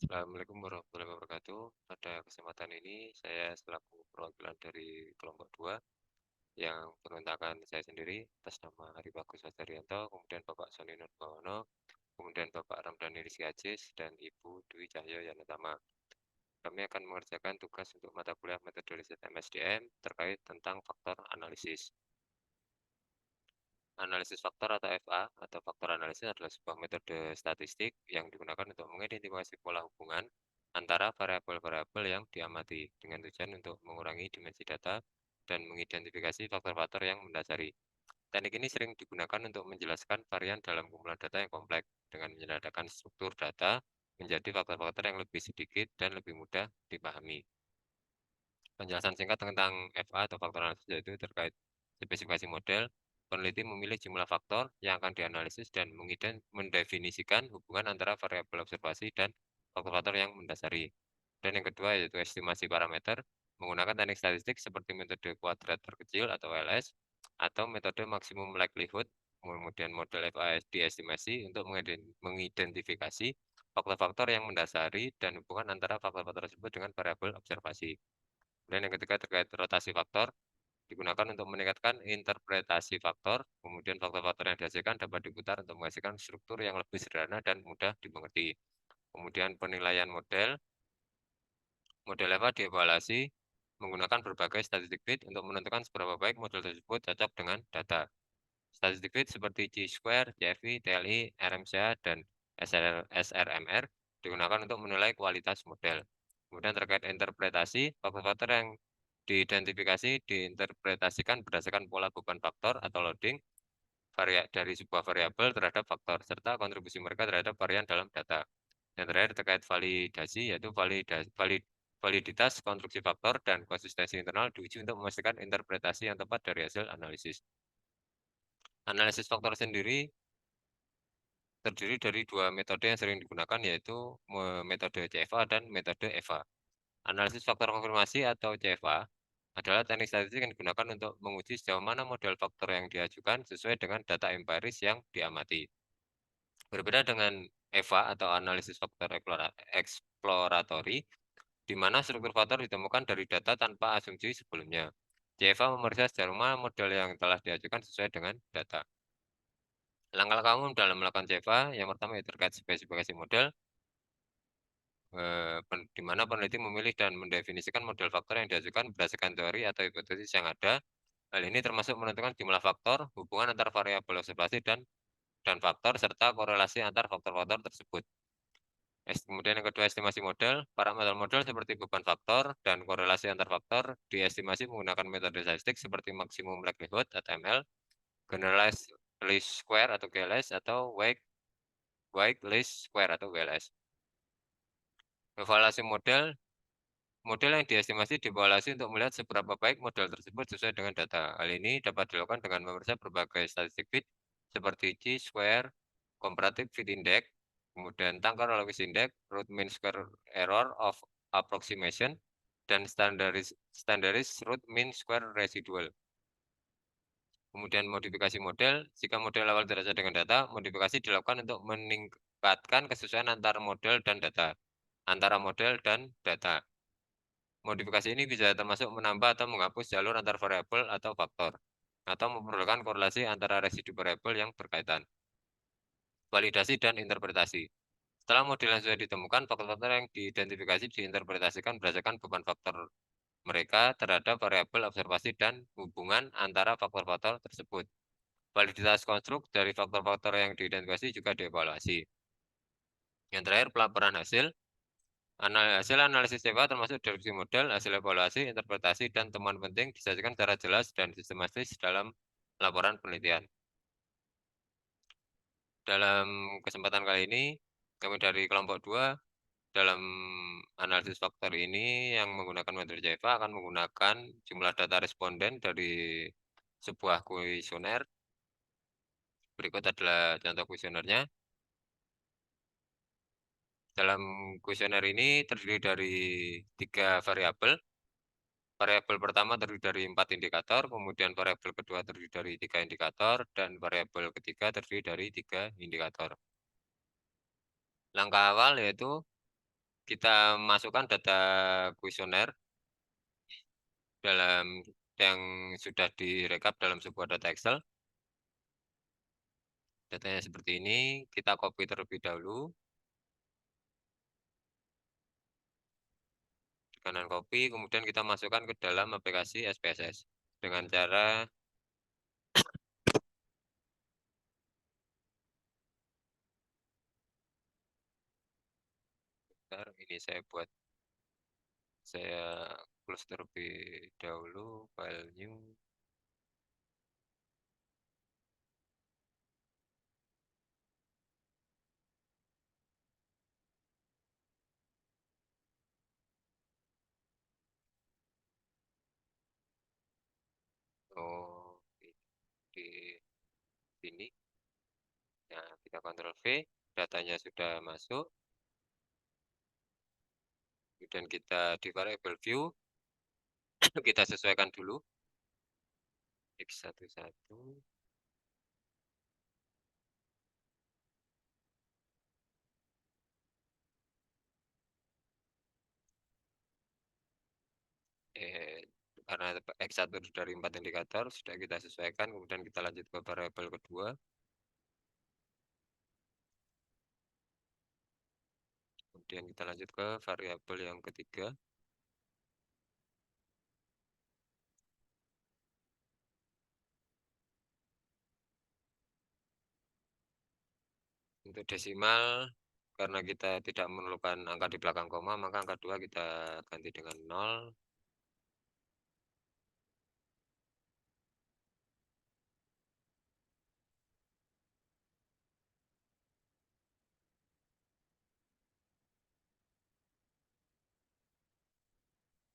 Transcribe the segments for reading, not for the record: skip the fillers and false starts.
Assalamualaikum warahmatullahi wabarakatuh. Pada kesempatan ini saya selaku perwakilan dari kelompok 2 yang beruntakan saya sendiri atas nama Hari Bagus Wasarianto, kemudian Bapak Soni Nurbawono, kemudian Bapak Ramdhani Rizky Aziz, dan Ibu Dwi Cahyo Yanutama. Kami akan mengerjakan tugas untuk mata kuliah metode riset MSDM terkait tentang faktor analisis. Analisis faktor atau FA atau faktor analisis adalah sebuah metode statistik yang digunakan untuk mengidentifikasi pola hubungan antara variabel-variabel yang diamati dengan tujuan untuk mengurangi dimensi data dan mengidentifikasi faktor-faktor yang mendasari. Teknik ini sering digunakan untuk menjelaskan varian dalam kumpulan data yang kompleks dengan menyederhanakan struktur data menjadi faktor-faktor yang lebih sedikit dan lebih mudah dipahami. Penjelasan singkat tentang FA atau faktor analisis yaitu terkait spesifikasi model. Peneliti memilih jumlah faktor yang akan dianalisis dan mendefinisikan hubungan antara variabel observasi dan faktor-faktor yang mendasari. Dan yang kedua yaitu estimasi parameter menggunakan teknik statistik seperti metode kuadrat terkecil atau LS atau metode maksimum likelihood. Kemudian model FA diestimasi untuk mengidentifikasi faktor-faktor yang mendasari dan hubungan antara faktor-faktor tersebut dengan variabel observasi. Dan yang ketiga terkait rotasi faktor, digunakan untuk meningkatkan interpretasi faktor, kemudian faktor-faktor yang dihasilkan dapat diputar untuk menghasilkan struktur yang lebih sederhana dan mudah dimengerti. Kemudian penilaian model, model EVA dievaluasi menggunakan berbagai statistik fit untuk menentukan seberapa baik model tersebut cocok dengan data. Statistik fit seperti Chi-square, CFI, TLI, RMCA, dan SRMR digunakan untuk menilai kualitas model. Kemudian terkait interpretasi, faktor-faktor yang diidentifikasi diinterpretasikan berdasarkan pola beban faktor atau loading dari sebuah variabel terhadap faktor, serta kontribusi mereka terhadap varian dalam data. Yang terakhir terkait validasi, yaitu validitas konstruksi faktor dan konsistensi internal diuji untuk memastikan interpretasi yang tepat dari hasil analisis. Analisis faktor sendiri terdiri dari dua metode yang sering digunakan, yaitu metode CFA dan metode EVA. Analisis faktor konfirmasi atau CFA adalah teknik statistik yang digunakan untuk menguji sejauh mana model faktor yang diajukan sesuai dengan data empiris yang diamati. Berbeda dengan EVA atau analisis faktor eksploratory, di mana struktur faktor ditemukan dari data tanpa asumsi sebelumnya. CFA memeriksa sejauh mana model yang telah diajukan sesuai dengan data. Langkah-langkah umum dalam melakukan CFA, yang pertama yaitu terkait spesifikasi model, di mana peneliti memilih dan mendefinisikan model faktor yang diajukan berdasarkan teori atau hipotesis yang ada. Hal ini termasuk menentukan jumlah faktor, hubungan antar variabel observasi dan faktor, serta korelasi antar faktor-faktor tersebut. Kemudian yang kedua, estimasi model. Parameter model seperti beban faktor dan korelasi antar faktor diestimasi menggunakan metode statistik seperti maksimum likelihood atau ML, generalized least square atau GLS, atau weight least square atau WLS. Evaluasi model. Model yang diestimasi dievaluasi untuk melihat seberapa baik model tersebut sesuai dengan data. Hal ini dapat dilakukan dengan memeriksa berbagai statistik fit seperti Chi-square, comparative fit index, kemudian tangkar logis index, root mean square error of approximation, dan standaris root mean square residual. Kemudian modifikasi model, jika model awal tidak sesuai dengan data, modifikasi dilakukan untuk meningkatkan kesesuaian antara model dan data. Modifikasi ini bisa termasuk menambah atau menghapus jalur antar variabel atau faktor, atau memerlukan korelasi antara residu variabel yang berkaitan. Validasi dan interpretasi. Setelah model yang sudah ditemukan, faktor-faktor yang diidentifikasi diinterpretasikan berdasarkan beban faktor mereka terhadap variabel observasi dan hubungan antara faktor-faktor tersebut. Validitas konstruk dari faktor-faktor yang diidentifikasi juga dievaluasi. Yang terakhir, pelaporan hasil. Hasil analisis CEPA termasuk deskripsi model, hasil evaluasi, interpretasi, dan temuan penting disajikan secara jelas dan sistematis dalam laporan penelitian. Dalam kesempatan kali ini, kami dari kelompok 2 dalam analisis faktor ini yang menggunakan metode CEPA akan menggunakan jumlah data responden dari sebuah kuesioner. Berikut adalah contoh kuesionernya. Dalam kuesioner ini terdiri dari 3 variabel. Variabel pertama terdiri dari 4 indikator, kemudian variabel kedua terdiri dari 3 indikator, dan variabel ketiga terdiri dari 3 indikator. Langkah awal yaitu kita masukkan data kuesioner dalam yang sudah direkap dalam sebuah data Excel. Datanya seperti ini, kita copy terlebih dahulu. Kanan copy, kemudian kita masukkan ke dalam aplikasi SPSS dengan cara bentar, ini saya close terlebih dahulu file new. Oh, di sini. Nah, kita Ctrl V, datanya sudah masuk. Kemudian kita di variable view, kita sesuaikan dulu. X11. Karena X1 dari 4 indikator, sudah kita sesuaikan. Kemudian kita lanjut ke variable kedua. Kemudian kita lanjut ke variabel yang ketiga. Untuk desimal, karena kita tidak memerlukan angka di belakang koma, maka angka 2 kita ganti dengan 0.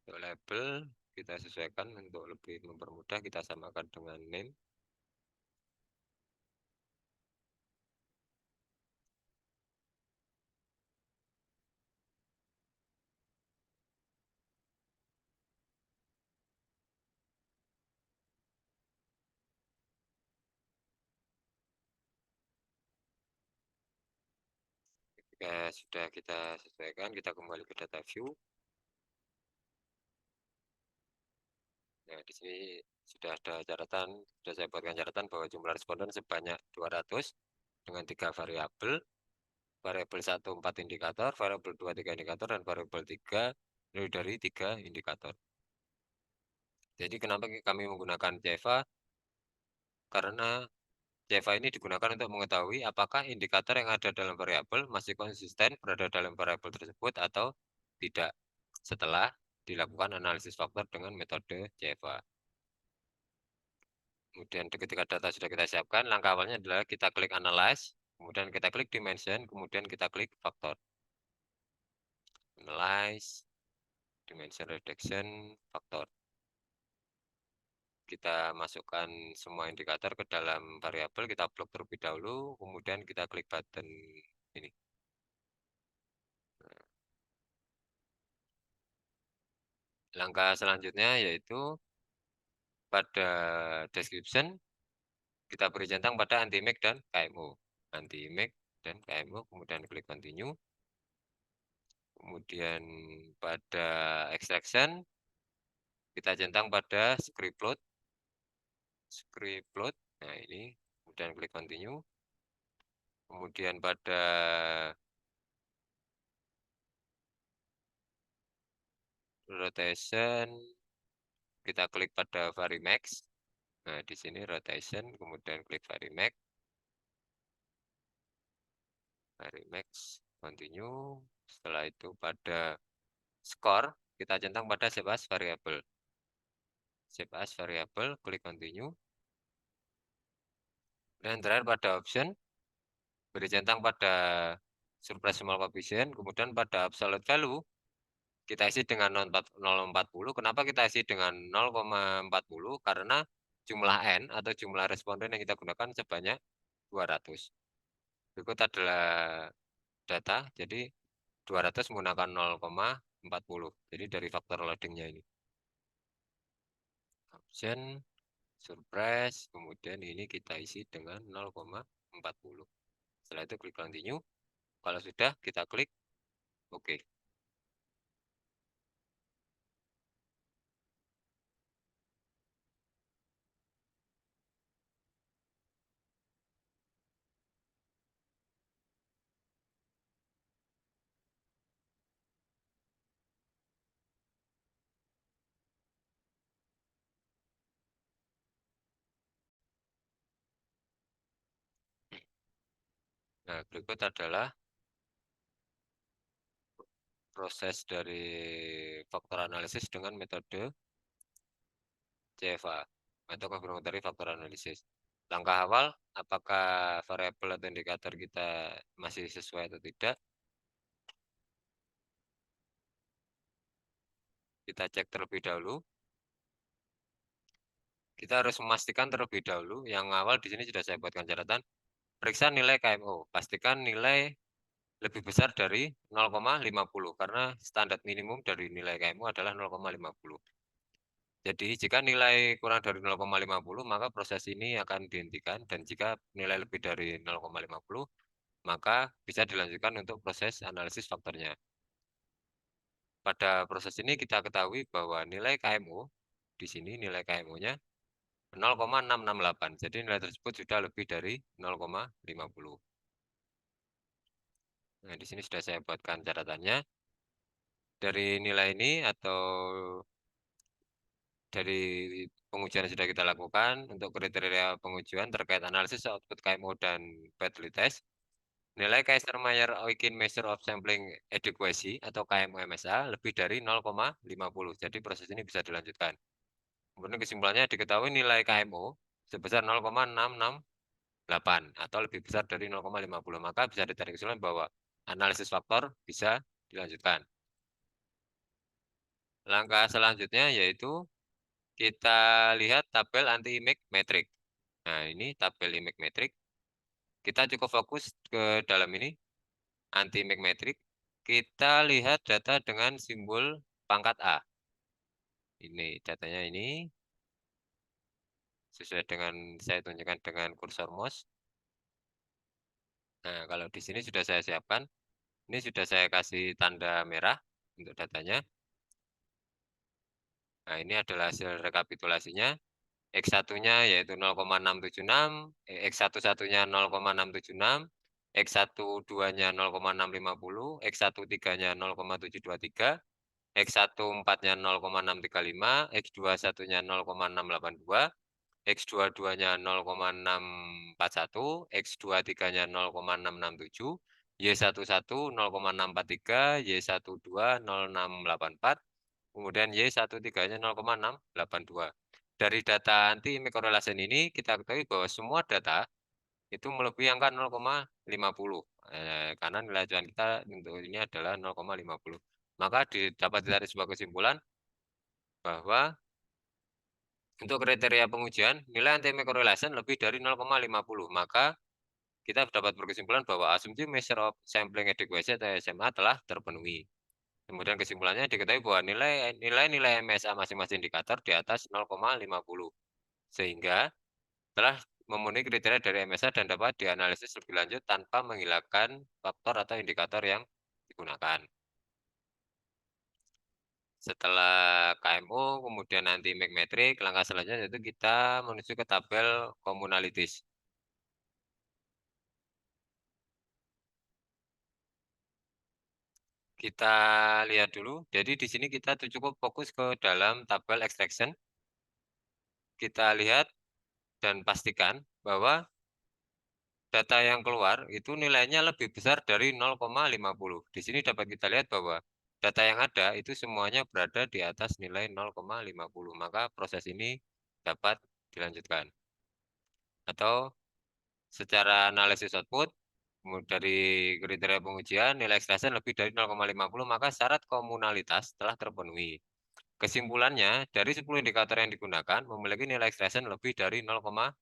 Untuk label, kita sesuaikan untuk lebih mempermudah, kita samakan dengan name. Jika sudah kita sesuaikan, kita kembali ke data view. Nah, di sini sudah ada catatan, sudah saya buatkan catatan bahwa jumlah responden sebanyak 200 dengan 3 variabel. Variabel 1 4 indikator, variabel 2 3 indikator, dan variabel 3 lebih dari 3 indikator. Jadi kenapa kami menggunakan Java? Karena Java ini digunakan untuk mengetahui apakah indikator yang ada dalam variabel masih konsisten berada dalam variabel tersebut atau tidak setelah dilakukan analisis faktor dengan metode Java. Kemudian ketika data sudah kita siapkan, langkah awalnya adalah kita klik Analyze, kemudian kita klik Dimension, kemudian kita klik Faktor. Analyze, Dimension Reduction, Faktor. Kita masukkan semua indikator ke dalam variabel, kita blok terlebih dahulu, kemudian kita klik button ini. Langkah selanjutnya yaitu pada description, kita beri centang pada anti-make dan KMO. Anti-make dan KMO, kemudian klik continue. Kemudian pada extraction, kita centang pada script load. Script load, nah ini, kemudian klik continue. Kemudian pada rotation, kita klik pada varimax. Nah, di sini rotation, kemudian klik varimax. Varimax, continue. Setelah itu pada score, kita centang pada save as variable. Save as variable, klik continue. Dan terakhir pada option, beri centang pada surprise small coefficient, kemudian pada absolute value, kita isi dengan 0,40. Kenapa kita isi dengan 0,40? Karena jumlah N atau jumlah responden yang kita gunakan sebanyak 200. Berikut adalah data, jadi 200 menggunakan 0,40. Jadi dari faktor loadingnya ini. Option, surprise, kemudian ini kita isi dengan 0,40. Setelah itu klik continue. Kalau sudah, kita klik OK. Nah, berikut adalah proses dari faktor analisis dengan metode CFA atau confirmatory faktor analisis. Langkah awal, apakah variabel atau indikator kita masih sesuai atau tidak? Kita cek terlebih dahulu. Kita harus memastikan terlebih dahulu. Yang awal di sini sudah saya buatkan catatan. Periksa nilai KMO. Pastikan nilai lebih besar dari 0,50 karena standar minimum dari nilai KMO adalah 0,50. Jadi jika nilai kurang dari 0,50 maka proses ini akan dihentikan, dan jika nilai lebih dari 0,50 maka bisa dilanjutkan untuk proses analisis faktornya. Pada proses ini kita ketahui bahwa nilai KMO di sini nilai KMO-nya 0,668. Jadi nilai tersebut sudah lebih dari 0,50. Nah, di sini sudah saya buatkan catatannya. Dari nilai ini atau dari pengujian yang sudah kita lakukan untuk kriteria pengujian terkait analisis output KMO dan Bradley test, nilai Kaiser-Meyer-Oikin Measure of Sampling Adequacy atau KMO-MSA lebih dari 0,50. Jadi proses ini bisa dilanjutkan. Kemudian kesimpulannya diketahui nilai KMO sebesar 0,668 atau lebih besar dari 0,50. Maka bisa ditarik kesimpulan bahwa analisis faktor bisa dilanjutkan. Langkah selanjutnya yaitu kita lihat tabel anti-image metrik. Nah, ini tabel image metrik. Kita cukup fokus ke dalam ini, anti-image metrik. Kita lihat data dengan simbol pangkat A. Ini datanya ini sesuai dengan saya tunjukkan dengan kursor mouse. Nah, kalau di sini sudah saya siapkan. Ini sudah saya kasih tanda merah untuk datanya. Nah, ini adalah hasil rekapitulasinya. X1-nya yaitu 0,676, X11-nya 0,676, X12-nya 0,650, X13-nya 0,723, X14-nya 0,635, X21-nya 0,682, X22-nya 0,641, X23-nya 0,667, Y11 0,643, Y12 0,684, kemudian Y13-nya 0,682. Dari data anti correlation ini kita ketahui bahwa semua data itu melebihi angka 0,50. Karena nilai acuan kita untuk ini adalah 0,50. Maka dapat ditarik sebuah kesimpulan bahwa untuk kriteria pengujian nilai anti correlation lebih dari 0,50. Maka kita dapat berkesimpulan bahwa asumsi measure of sampling adequacy atau SMA telah terpenuhi. Kemudian kesimpulannya diketahui bahwa nilai-nilai MSA masing-masing indikator di atas 0,50. Sehingga telah memenuhi kriteria dari MSA dan dapat dianalisis lebih lanjut tanpa menghilangkan faktor atau indikator yang digunakan. Setelah KMO, kemudian nanti magnetic, langkah selanjutnya yaitu kita menuju ke tabel komunalitis. Kita lihat dulu. Jadi di sini kita cukup fokus ke dalam tabel extraction. Kita lihat dan pastikan bahwa data yang keluar itu nilainya lebih besar dari 0,50. Di sini dapat kita lihat bahwa data yang ada itu semuanya berada di atas nilai 0,50. Maka proses ini dapat dilanjutkan. Atau secara analisis output, dari kriteria pengujian nilai extraction lebih dari 0,50, maka syarat komunalitas telah terpenuhi. Kesimpulannya, dari 10 indikator yang digunakan memiliki nilai extraction lebih dari 0,50.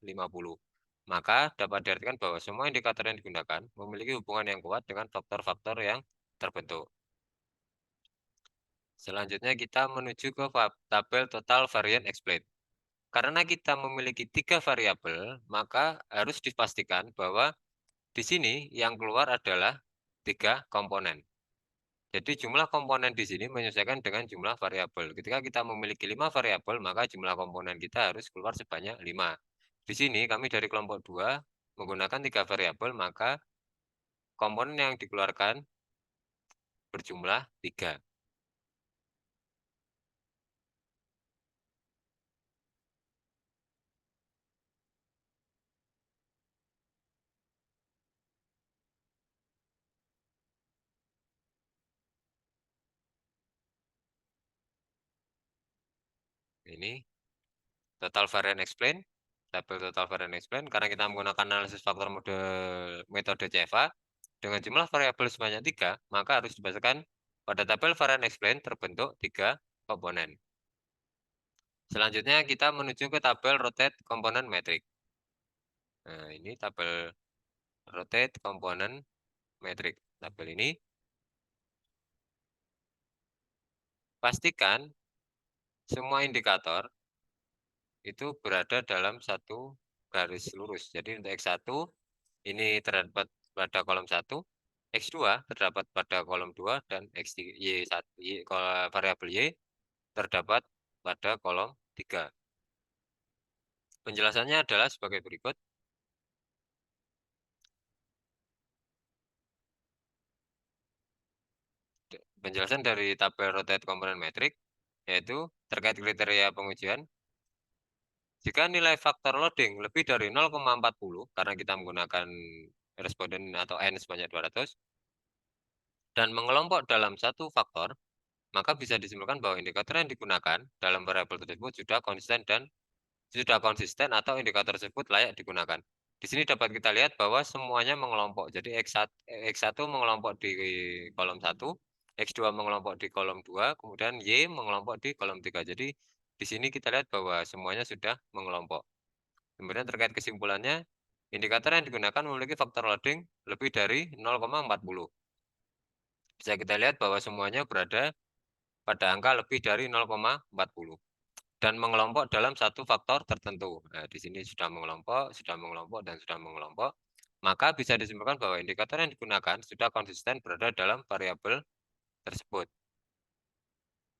Maka dapat diartikan bahwa semua indikator yang digunakan memiliki hubungan yang kuat dengan faktor-faktor yang terbentuk. Selanjutnya kita menuju ke tabel total variance explain. Karena kita memiliki 3 variabel, maka harus dipastikan bahwa di sini yang keluar adalah 3 komponen. Jadi jumlah komponen di sini menyesuaikan dengan jumlah variabel. Ketika kita memiliki 5 variabel, maka jumlah komponen kita harus keluar sebanyak 5. Di sini kami dari kelompok 2 menggunakan 3 variabel, maka komponen yang dikeluarkan berjumlah 3. Ini total variance explain, tabel total variance explain karena kita menggunakan analisis faktor metode CFA dengan jumlah variabel sebanyak 3, maka harus dibacakan pada tabel variance explain terbentuk 3 komponen. Selanjutnya kita menuju ke tabel rotate komponen metrik. Nah, ini tabel rotate komponen metrik. Tabel ini pastikan semua indikator itu berada dalam satu garis lurus. Jadi untuk X1 ini terdapat pada kolom 1, X2 terdapat pada kolom 2, dan X3, Y1, variabel Y terdapat pada kolom 3. Penjelasannya adalah sebagai berikut. Penjelasan dari tabel rotate komponen metrik yaitu terkait kriteria pengujian. Jika nilai faktor loading lebih dari 0,40 karena kita menggunakan responden atau N sebanyak 200 dan mengelompok dalam satu faktor, maka bisa disimpulkan bahwa indikator yang digunakan dalam variabel tersebut sudah konsisten atau indikator tersebut layak digunakan. Di sini dapat kita lihat bahwa semuanya mengelompok. Jadi X1 mengelompok di kolom 1, X2 mengelompok di kolom 2, kemudian Y mengelompok di kolom 3. Jadi di sini kita lihat bahwa semuanya sudah mengelompok. Kemudian terkait kesimpulannya, indikator yang digunakan memiliki faktor loading lebih dari 0,40. Bisa kita lihat bahwa semuanya berada pada angka lebih dari 0,40 dan mengelompok dalam satu faktor tertentu. Nah, di sini sudah mengelompok, dan sudah mengelompok. Maka bisa disimpulkan bahwa indikator yang digunakan sudah konsisten berada dalam variabel tersebut.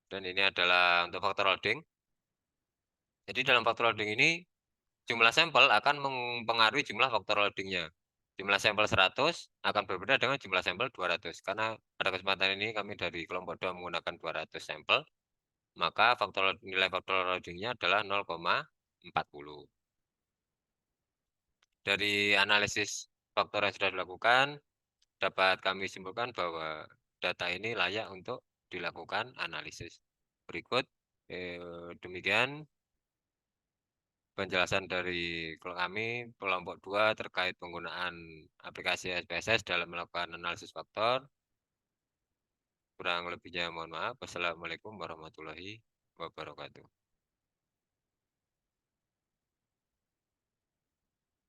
Dan ini adalah untuk faktor loading. Jadi dalam faktor loading ini jumlah sampel akan mempengaruhi jumlah faktor loadingnya. Jumlah sampel 100 akan berbeda dengan jumlah sampel 200. Karena pada kesempatan ini kami dari kelompok 2 menggunakan 200 sampel, maka nilai faktor loadingnya adalah 0,40. Dari analisis faktor yang sudah dilakukan, dapat kami simpulkan bahwa data ini layak untuk dilakukan analisis. Berikut demikian penjelasan dari kami kelompok 2 terkait penggunaan aplikasi SPSS dalam melakukan analisis faktor. Kurang lebihnya mohon maaf. Wassalamualaikum warahmatullahi wabarakatuh.